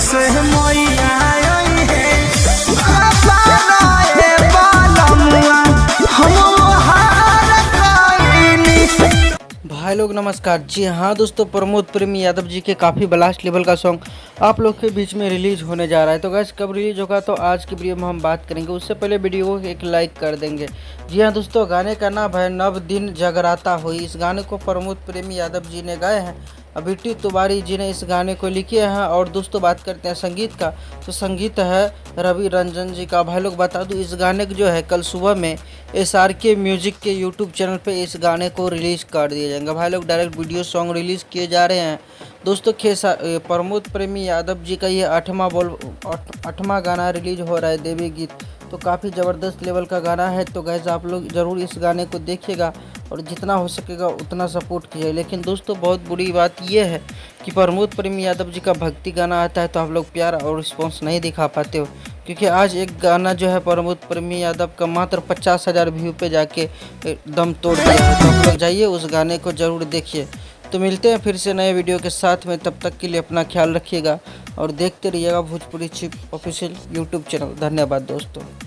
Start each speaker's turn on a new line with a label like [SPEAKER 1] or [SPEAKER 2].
[SPEAKER 1] से मैया आई है बाबा रे बालमुआ हम हार गइनी।
[SPEAKER 2] भाई लोग नमस्कार। जी हाँ दोस्तों, प्रमोद प्रेमी यादव जी के काफ़ी ब्लास्ट लेवल का सॉन्ग आप लोग के बीच में रिलीज होने जा रहा है। तो गैस कब रिलीज होगा तो आज की वीडियो में हम बात करेंगे। उससे पहले वीडियो को एक लाइक कर देंगे। जी हाँ दोस्तों, गाने का नाम है नव दिन जगराता हुई। इस गाने को प्रमोद प्रेमी यादव जी ने गाए हैं। अभिटी तिवारी जी ने इस गाने को लिखे हैं। और दोस्तों बात करते हैं संगीत का, तो संगीत है रवि रंजन जी का। भाई लोग बता दूं, इस गाने को जो है कल सुबह में SRK म्यूजिक के यूट्यूब चैनल पे इस गाने को रिलीज़ कर दिया जाएगा। भाई लोग डायरेक्ट वीडियो सॉन्ग रिलीज़ किए जा रहे हैं। दोस्तों प्रमोद प्रेमी यादव जी का ये 8वां गाना रिलीज हो रहा है, देवी गीत। तो काफ़ी ज़बरदस्त लेवल का गाना है। तो गैस आप लोग ज़रूर इस गाने को देखिएगा और जितना हो सकेगा उतना सपोर्ट कीजिए। लेकिन दोस्तों बहुत बुरी बात यह है कि प्रमोद प्रेमी यादव जी का भक्ति गाना आता है तो आप लोग प्यार और रिस्पॉन्स नहीं दिखा पाते हो, क्योंकि आज एक गाना जो है प्रमोद प्रेमी यादव का मात्र 50,000 व्यू पे जाके दम तोड़ दिया है। तो आप लोग जाइए उस गाने को ज़रूर देखिए। तो मिलते हैं फिर से नए वीडियो के साथ में। तब तक के लिए अपना ख्याल रखिएगा और देखते रहिएगा Bhojpuri chip official YouTube channel. धन्यवाद दोस्तों।